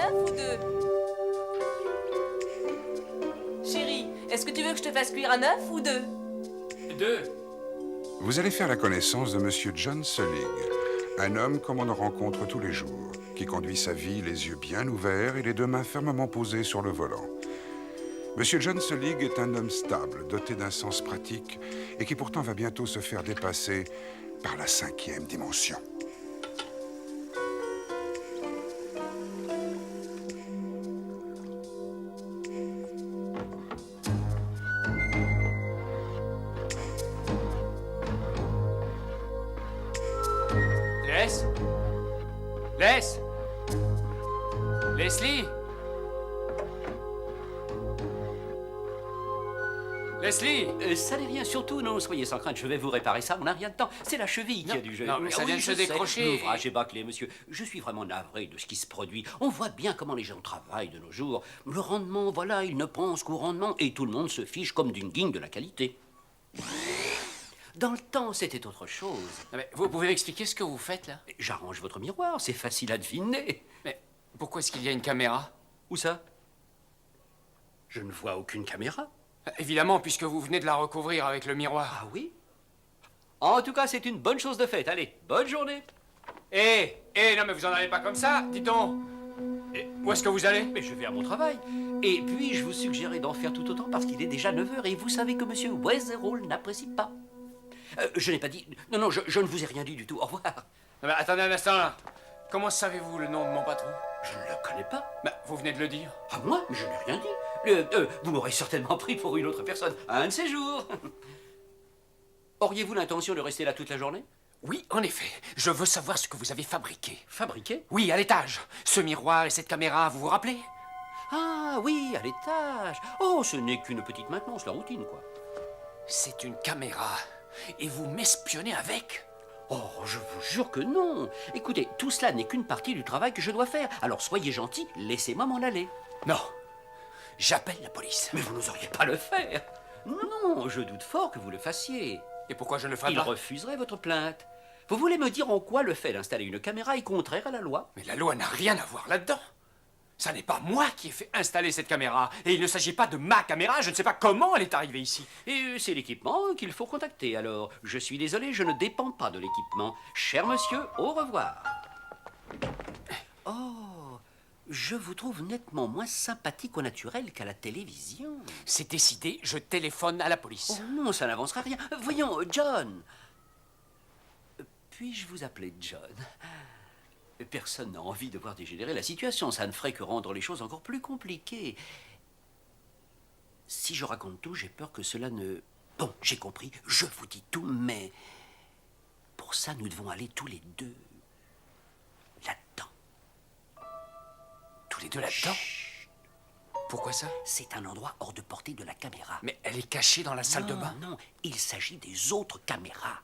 œuf ou deux? Chérie, est-ce que tu veux que je te fasse cuire un œuf ou deux? Deux. Vous allez faire la connaissance de Monsieur John Selig, un homme comme on en rencontre tous les jours, qui conduit sa vie les yeux bien ouverts et les deux mains fermement posées sur le volant. Monsieur John Selig est un homme stable, doté d'un sens pratique, et qui pourtant va bientôt se faire dépasser par la 5e dimension. Leslie? Leslie? Ça n'est rien, surtout, non, soyez sans crainte, je vais vous réparer ça, on n'a rien de temps. C'est la cheville qui a du jeu. Non, mais ça vient de se décrocher. L'ouvrage est bâclé, monsieur. Je suis vraiment navré de ce qui se produit. On voit bien comment les gens travaillent de nos jours. Le rendement, voilà, ils ne pensent qu'au rendement, et tout le monde se fiche comme d'une guigne de la qualité. Dans le temps, c'était autre chose. Mais vous pouvez m'expliquer ce que vous faites, là? J'arrange votre miroir, c'est facile à deviner. Mais pourquoi est-ce qu'il y a une caméra? Où ça? Je ne vois aucune caméra. Évidemment, puisque vous venez de la recouvrir avec le miroir. Ah oui? En tout cas, c'est une bonne chose de faite. Allez, bonne journée. Non, mais vous en allez pas comme ça, dis donc. Où est-ce que vous allez? Mais je vais à mon travail. Et puis, je vous suggérais d'en faire tout autant parce qu'il est déjà 9 heures et vous savez que monsieur Wezerall n'apprécie pas. Je n'ai pas dit... Non, je ne vous ai rien dit du tout. Au revoir. Non, mais attendez un instant, là. Comment savez-vous le nom de mon patron? Je ne le connais pas. Vous venez de le dire. Ah, moi? Mais je n'ai rien dit. Vous m'aurez certainement pris pour une autre personne. Un de ces jours. Auriez-vous l'intention de rester là toute la journée? Oui, en effet. Je veux savoir ce que vous avez fabriqué. Fabriqué? Oui, à l'étage. Ce miroir et cette caméra, vous vous rappelez? Ah oui, à l'étage. Oh, ce n'est qu'une petite maintenance, la routine, quoi. C'est une caméra. Et vous m'espionnez avec? Oh, je vous jure que non. Écoutez, tout cela n'est qu'une partie du travail que je dois faire. Alors soyez gentil, laissez-moi m'en aller. Non. J'appelle la police. Mais vous n'oseriez pas le faire. Non, je doute fort que vous le fassiez. Et pourquoi je ne le ferais Il pas? refuserait votre plainte. Vous voulez me dire en quoi le fait d'installer une caméra est contraire à la loi? Mais la loi n'a rien à voir là-dedans. Ça n'est pas moi qui ai fait installer cette caméra. Et il ne s'agit pas de ma caméra. Je ne sais pas comment elle est arrivée ici. Et c'est l'équipement qu'il faut contacter. Alors, je suis désolé, je ne dépends pas de l'équipement. Cher monsieur, au revoir. Oh, je vous trouve nettement moins sympathique au naturel qu'à la télévision. C'est décidé, je téléphone à la police. Oh non, ça n'avancera rien. Voyons, John. Puis-je vous appeler John? Personne n'a envie de voir dégénérer la situation. Ça ne ferait que rendre les choses encore plus compliquées. Si je raconte tout, j'ai peur que cela ne... Bon, j'ai compris, je vous dis tout, mais... Pour ça, nous devons aller tous les deux là-dedans. Tous les deux là-dedans? Chut. Pourquoi ça? C'est un endroit hors de portée de la caméra. Mais elle est cachée dans la salle de Non, bain. non, il s'agit des autres caméras.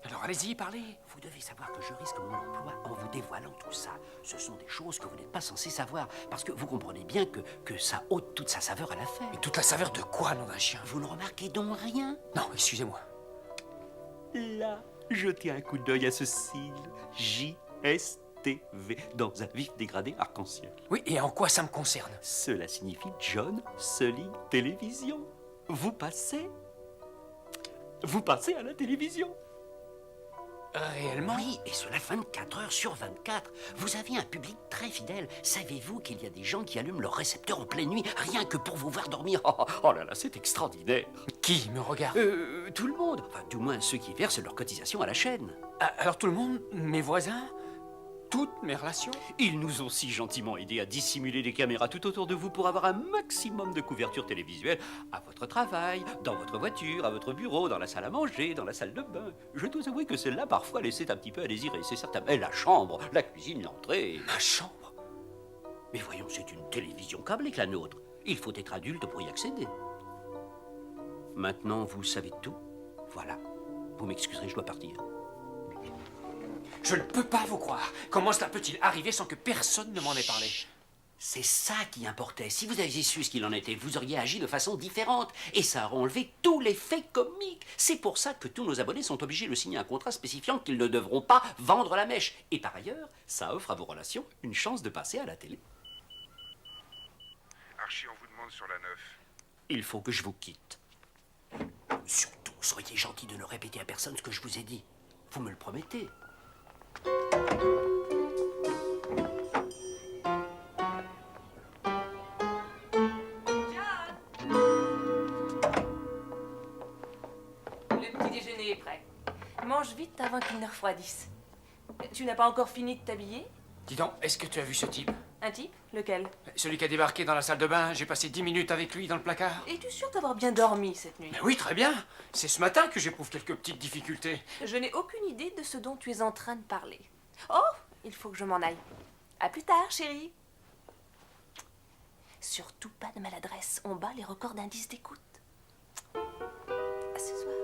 Alors allez-y, parlez. Vous devez savoir que je risque mon emploi en vous dévoilant tout ça. Ce sont des choses que vous n'êtes pas censé savoir, parce que vous comprenez bien que ça ôte toute sa saveur à l'affaire. Mais toute la saveur de quoi, nom d'un chien? Vous ne remarquez donc rien? Non, excusez-moi. Là, jetez un coup d'œil à ce sigle. JSTV, dans un vif dégradé arc-en-ciel. Oui, et en quoi ça me concerne? Cela signifie John Selig Télévision. Vous passez à la télévision. Réellement? Oui, et cela 24 heures sur 24. Vous avez un public très fidèle. Savez-vous qu'il y a des gens qui allument leur récepteur en pleine nuit, rien que pour vous voir dormir? Oh là là, c'est extraordinaire. Qui me regarde? Tout le monde. Enfin, du moins ceux qui versent leur cotisation à la chaîne. Alors tout le monde? Mes voisins? Toutes mes relations? Ils nous ont si gentiment aidés à dissimuler les caméras tout autour de vous pour avoir un maximum de couverture télévisuelle à votre travail, dans votre voiture, à votre bureau, dans la salle à manger, dans la salle de bain. Je dois avouer que celle-là, parfois, laissait un petit peu à désirer, c'est certain. Mais la chambre, la cuisine, l'entrée... Ma chambre? Mais voyons, c'est une télévision câblée que la nôtre. Il faut être adulte pour y accéder. Maintenant, vous savez tout. Voilà. Vous m'excuserez, je dois partir. Je ne peux pas vous croire. Comment cela peut-il arriver sans que personne ne m'en ait parlé? C'est ça qui importait. Si vous aviez su ce qu'il en était, vous auriez agi de façon différente. Et ça aurait enlevé tout l'effet comique. C'est pour ça que tous nos abonnés sont obligés de signer un contrat spécifiant qu'ils ne devront pas vendre la mèche. Et par ailleurs, ça offre à vos relations une chance de passer à la télé. Archie, on vous demande sur la 9. Il faut que je vous quitte. Surtout, soyez gentil de ne répéter à personne ce que je vous ai dit. Vous me le promettez. Le petit déjeuner est prêt. Mange vite avant qu'il ne refroidisse. Tu n'as pas encore fini de t'habiller? Dis donc, est-ce que tu as vu ce type? Un type? Lequel? Celui qui a débarqué dans la salle de bain, j'ai passé 10 minutes avec lui dans le placard. Es-tu sûr d'avoir bien dormi cette nuit? Mais oui, très bien. C'est ce matin que j'éprouve quelques petites difficultés. Je n'ai aucune idée de ce dont tu es en train de parler. Oh, il faut que je m'en aille. À plus tard, chérie. Surtout pas de maladresse. On bat les records d'indice d'écoute. À ce soir.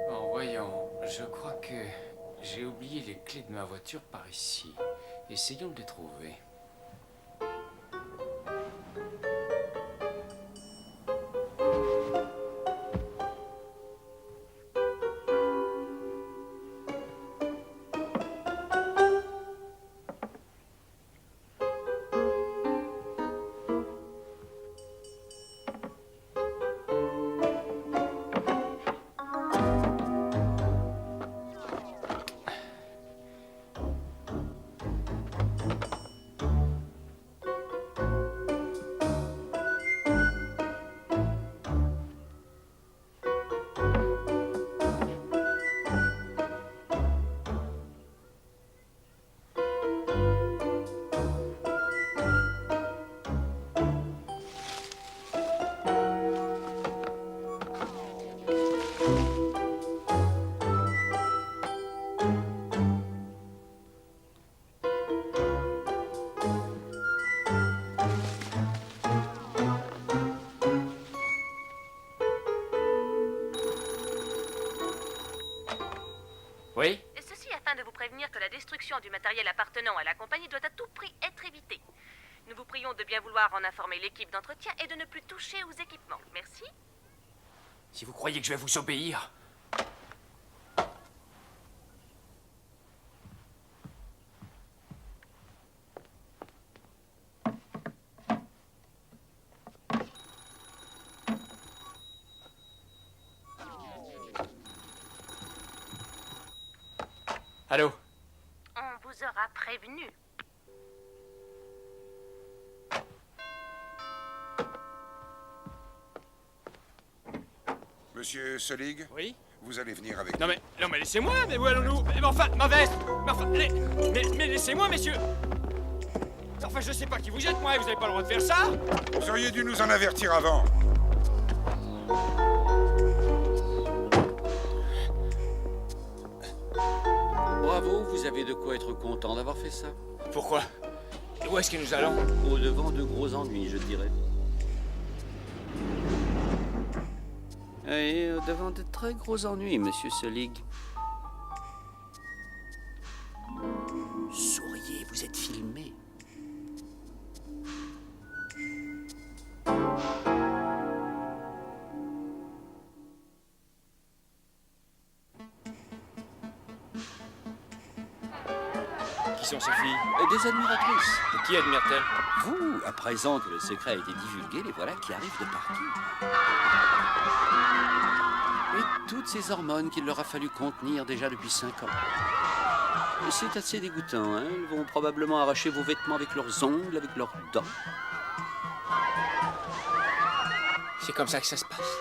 Bon, voyons, je crois que j'ai oublié les clés de ma voiture par ici. Essayons de les trouver. Oui? Ceci afin de vous prévenir que la destruction du matériel appartenant à la compagnie doit à tout prix être évitée. Nous vous prions de bien vouloir en informer l'équipe d'entretien et de ne plus toucher aux équipements. Merci. Si vous croyez que je vais vous obéir... Allô? On vous aura prévenu. Monsieur Selig, Oui? vous allez venir avec Non mais laissez-moi, mais où allons-nous? Mais enfin, ma veste! Mais enfin, mais laissez-moi, messieurs! Enfin, je sais pas qui vous êtes, moi, et vous avez pas le droit de faire ça! nous. Vous auriez dû nous en avertir avant. Bravo, vous avez de quoi être content d'avoir fait ça. Pourquoi? Et où est-ce que nous allons? Au-devant de gros ennuis, je dirais. Et au-devant de très gros ennuis, monsieur Selig. Souriez, vous êtes filmé. Qui sont ces filles? Des admiratrices. Et qui admire-t-elle? Vous, à présent que le secret a été divulgué, les voilà qui arrivent de partout. Et toutes ces hormones qu'il leur a fallu contenir déjà depuis 5 ans. Et c'est assez dégoûtant, hein. Ils vont probablement arracher vos vêtements avec leurs ongles, avec leurs dents. C'est comme ça que ça se passe.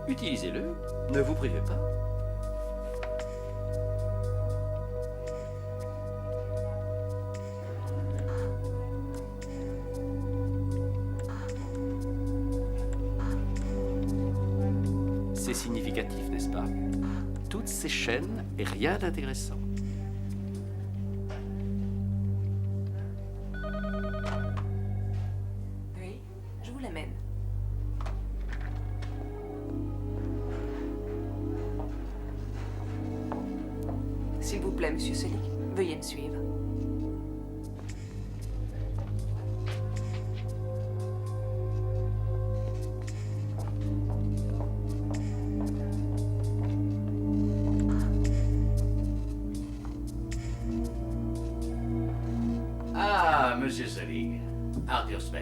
utilisez-le, ne vous privez pas. C'est significatif, n'est-ce pas? Toutes ces chaînes et rien d'intéressant. Oui, je vous l'amène. S'il vous plaît, monsieur Selig, veuillez me suivre. Ah, monsieur Selig, Arthur Spence.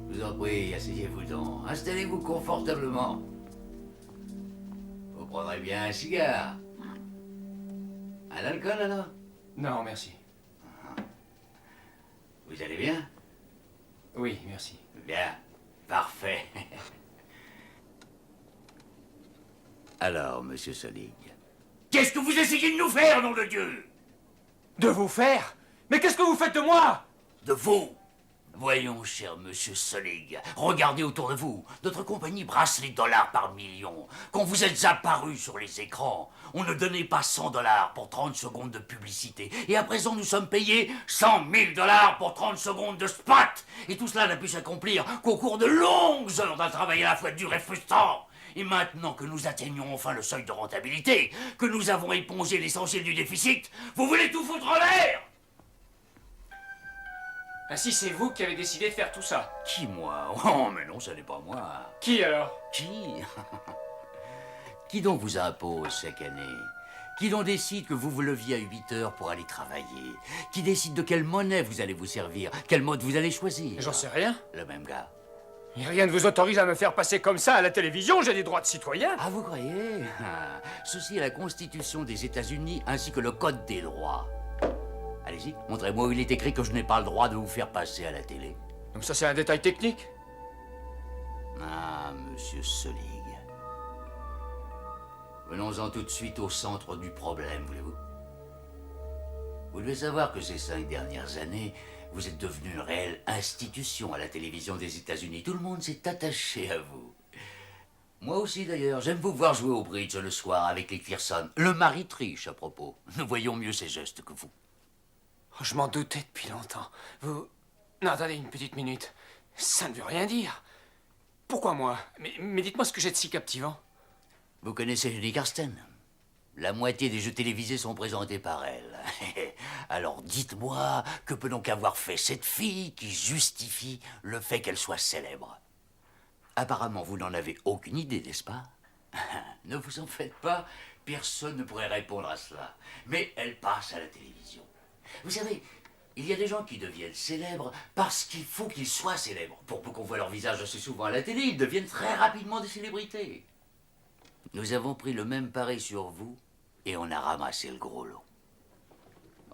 Je vous en prie, asseyez-vous donc. Installez-vous confortablement. Vous prendrez bien un cigare. Un alcool, alors? Non, merci. Vous allez bien? Oui, merci. Bien. Parfait. Alors, monsieur Selig, qu'est-ce que vous essayez de nous faire, nom de Dieu? De vous faire? Mais qu'est-ce que vous faites de moi? De vous? Voyons, cher monsieur Selig, regardez autour de vous. Notre compagnie brasse les dollars par millions. Quand vous êtes apparus sur les écrans, on ne donnait pas 100 dollars pour 30 secondes de publicité. Et à présent, nous sommes payés 100 000 dollars pour 30 secondes de spot. Et tout cela n'a pu s'accomplir qu'au cours de longues heures d'un travail à la fois dur et frustrant. Et maintenant que nous atteignons enfin le seuil de rentabilité, que nous avons épongé l'essentiel du déficit, vous voulez tout foutre en l'air? Ainsi, c'est vous qui avez décidé de faire tout ça. Qui, moi? Oh, mais non, ce n'est pas moi. Qui alors? Qui? Qui donc vous impose chaque année? Qui donc décide que vous vous leviez à 8 heures pour aller travailler? Qui décide de quelle monnaie vous allez vous servir? Quel mode vous allez choisir? J'en sais rien. Le même gars. Et rien ne vous autorise à me faire passer comme ça à la télévision, j'ai des droits de citoyen. Ah, vous croyez? Ceci est la Constitution des États-Unis ainsi que le Code des droits. Allez-y, montrez-moi où il est écrit que je n'ai pas le droit de vous faire passer à la télé. Donc ça, c'est un détail technique? Ah, monsieur Selig. Venons-en tout de suite au centre du problème, voulez-vous? Vous devez savoir que ces 5 dernières années, vous êtes devenu une réelle institution à la télévision des États-Unis. Tout le monde s'est attaché à vous. Moi aussi, d'ailleurs. J'aime vous voir jouer au bridge le soir avec les Pearson. Le mari triche, à propos. Nous voyons mieux ses gestes que vous. Oh, je m'en doutais depuis longtemps. Vous... Non, attendez une petite minute. Ça ne veut rien dire. Pourquoi moi? Mais dites-moi ce que j'ai de si captivant. Vous connaissez Judy Karsten? La moitié des jeux télévisés sont présentés par elle. Alors dites-moi, que peut donc avoir fait cette fille qui justifie le fait qu'elle soit célèbre? Apparemment, vous n'en avez aucune idée, n'est-ce pas? Ne vous en faites pas, personne ne pourrait répondre à cela. Mais elle passe à la télévision. Vous savez, il y a des gens qui deviennent célèbres parce qu'il faut qu'ils soient célèbres. Pour peu qu'on voit leur visage assez souvent à la télé, ils deviennent très rapidement des célébrités. Nous avons pris le même pari sur vous et on a ramassé le gros lot.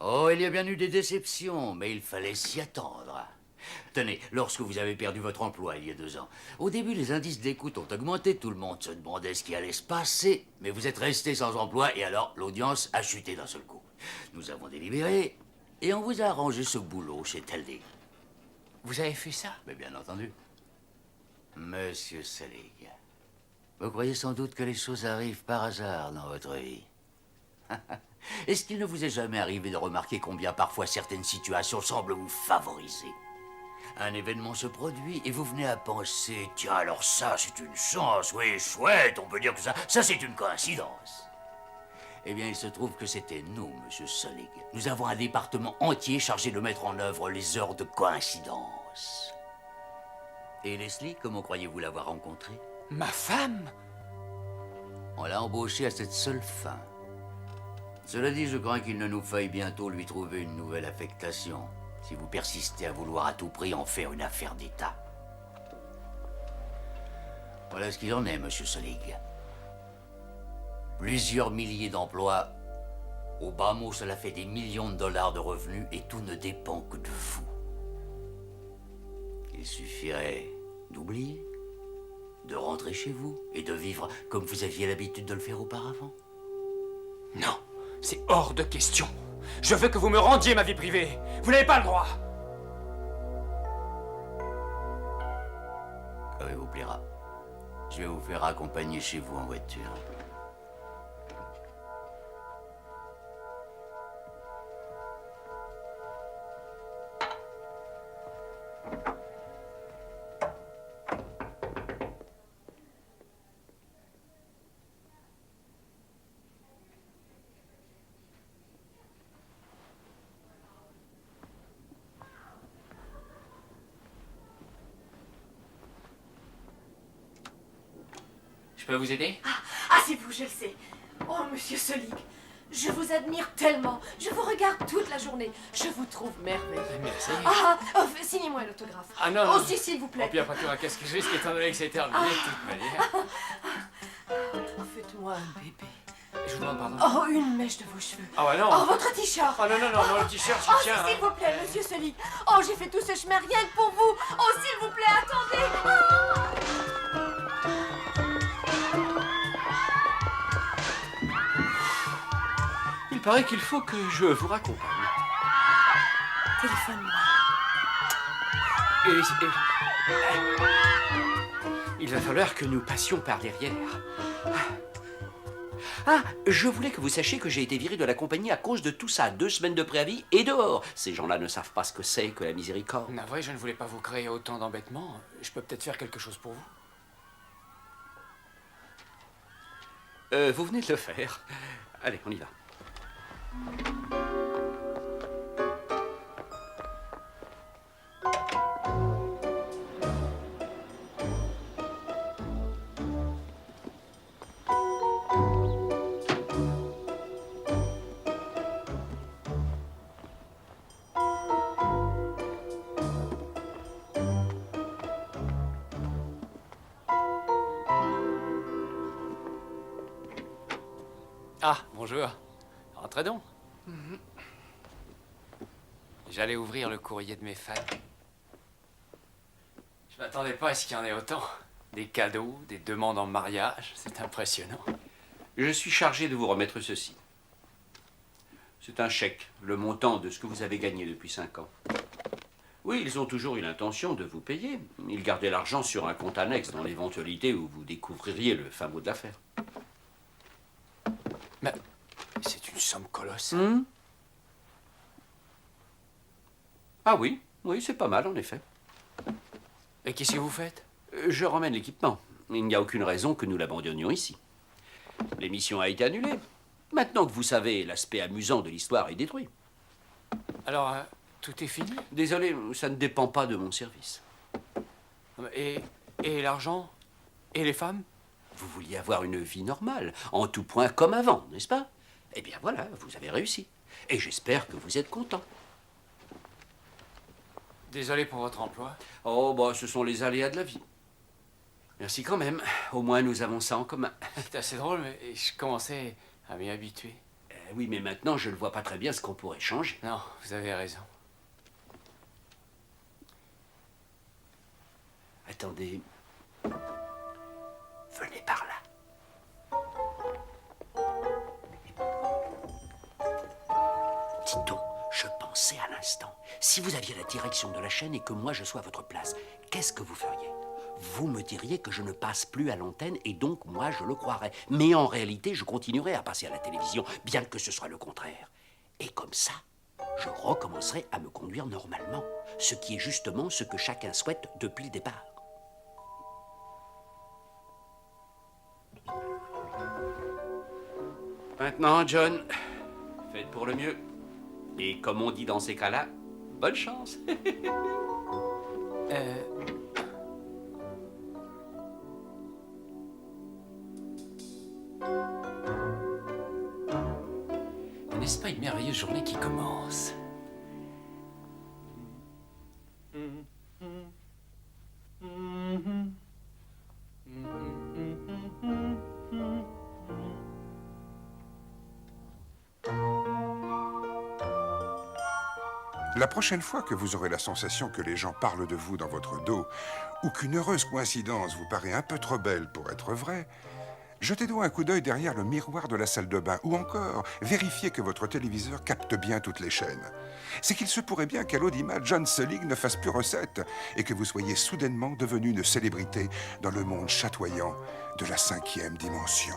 Oh, il y a bien eu des déceptions, mais il fallait s'y attendre. Tenez, lorsque vous avez perdu votre emploi il y a 2 ans, au début les indices d'écoute ont augmenté, tout le monde se demandait ce qui allait se passer, mais vous êtes resté sans emploi et alors l'audience a chuté d'un seul coup. Nous avons délibéré et on vous a arrangé ce boulot chez Teldé. Vous avez fait ça? Mais bien entendu. Monsieur Selig, vous croyez sans doute que les choses arrivent par hasard dans votre vie. Est-ce qu'il ne vous est jamais arrivé de remarquer combien parfois certaines situations semblent vous favoriser? Un événement se produit et vous venez à penser, tiens, alors ça, c'est une chance, oui, chouette, on peut dire que ça c'est une coïncidence. Eh bien, il se trouve que c'était nous, monsieur Selig. Nous avons un département entier chargé de mettre en œuvre les heures de coïncidence. Et Leslie, comment croyez-vous l'avoir rencontrée? Ma femme? On l'a embauchée à cette seule fin. Cela dit, je crains qu'il ne nous faille bientôt lui trouver une nouvelle affectation, si vous persistez à vouloir à tout prix en faire une affaire d'État. Voilà ce qu'il en est, monsieur Selig. Plusieurs milliers d'emplois. Au bas mot, cela fait des millions de dollars de revenus et tout ne dépend que de vous. Il suffirait d'oublier, de rentrer chez vous et de vivre comme vous aviez l'habitude de le faire auparavant. Non, c'est hors de question. Je veux que vous me rendiez ma vie privée. Vous n'avez pas le droit. Comme il vous plaira. Je vais vous faire accompagner chez vous en voiture. Je peux vous aider? Ah, c'est vous, je le sais. Oh, monsieur Selig, je vous admire tellement. Je vous regarde toute la journée. Je vous trouve merveilleux. Merci. Signez-moi un autographe. Ah non, Oh, non. si, s'il vous Oh, plaît. puis après tout, qu'est-ce que je risque étant donné que c'est terminé de toute manière? Faites-moi un bébé. Je vous demande pardon. Oh, une mèche de vos cheveux. Ah ouais, non. Oh, votre t-shirt. Oh non, non, non, non, le t-shirt, Oh, je tiens. s'il vous plaît, monsieur Selig. Oh, j'ai fait tout ce chemin rien que pour vous. Oh, s'il vous plaît, attendez. Il paraît qu'il faut que je vous raccompagne. Téléphone-moi. Il va falloir que nous passions par derrière. Ah, je voulais que vous sachiez que j'ai été viré de la compagnie à cause de tout ça. 2 semaines de préavis et dehors. Ces gens-là ne savent pas ce que c'est que la miséricorde. Navré, je ne voulais pas vous créer autant d'embêtements. Je peux peut-être faire quelque chose pour vous. Vous venez de le faire. Allez, on y va. Ah, bonjour. Entrez donc. J'allais ouvrir le courrier de mes fans. Je m'attendais pas à ce qu'il y en ait autant. Des cadeaux, des demandes en mariage, c'est impressionnant. Je suis chargé de vous remettre ceci. C'est un chèque, le montant de ce que vous avez gagné depuis 5 ans. Oui, ils ont toujours eu l'intention de vous payer. Ils gardaient l'argent sur un compte annexe dans l'éventualité où vous découvririez le fin mot de l'affaire. Mais c'est une somme colossale. Ah oui, oui, c'est pas mal en effet. Et qu'est-ce que vous faites? Je ramène l'équipement. Il n'y a aucune raison que nous l'abandonnions ici. L'émission a été annulée. Maintenant que vous savez, l'aspect amusant de l'histoire est détruit. Alors, tout est fini? Désolé, ça ne dépend pas de mon service. Et l'argent? Et les femmes? Vous vouliez avoir une vie normale, en tout point comme avant, n'est-ce pas? Eh bien voilà, vous avez réussi. Et j'espère que vous êtes content. Désolé pour votre emploi. Oh, bah, ce sont les aléas de la vie. Merci quand même. Au moins, nous avons ça en commun. C'est assez drôle, mais je commençais à m'y habituer. Oui, mais maintenant, je ne vois pas très bien ce qu'on pourrait changer. Non, vous avez raison. Attendez. Venez par là. Dites donc, je pensais à l'instant. Si vous aviez la direction de la chaîne et que moi je sois à votre place, qu'est-ce que vous feriez? Vous me diriez que je ne passe plus à l'antenne et donc moi je le croirais. Mais en réalité, je continuerai à passer à la télévision, bien que ce soit le contraire. Et comme ça, je recommencerai à me conduire normalement, ce qui est justement ce que chacun souhaite depuis le départ. Maintenant, John, faites pour le mieux. Et comme on dit dans ces cas-là, bonne chance. N'est-ce pas une merveilleuse journée qui commence? La prochaine fois que vous aurez la sensation que les gens parlent de vous dans votre dos, ou qu'une heureuse coïncidence vous paraît un peu trop belle pour être vraie, jetez donc un coup d'œil derrière le miroir de la salle de bain, ou encore vérifiez que votre téléviseur capte bien toutes les chaînes. C'est qu'il se pourrait bien qu'à l'audimat, John Selig ne fasse plus recette, et que vous soyez soudainement devenu une célébrité dans le monde chatoyant de la 5e dimension.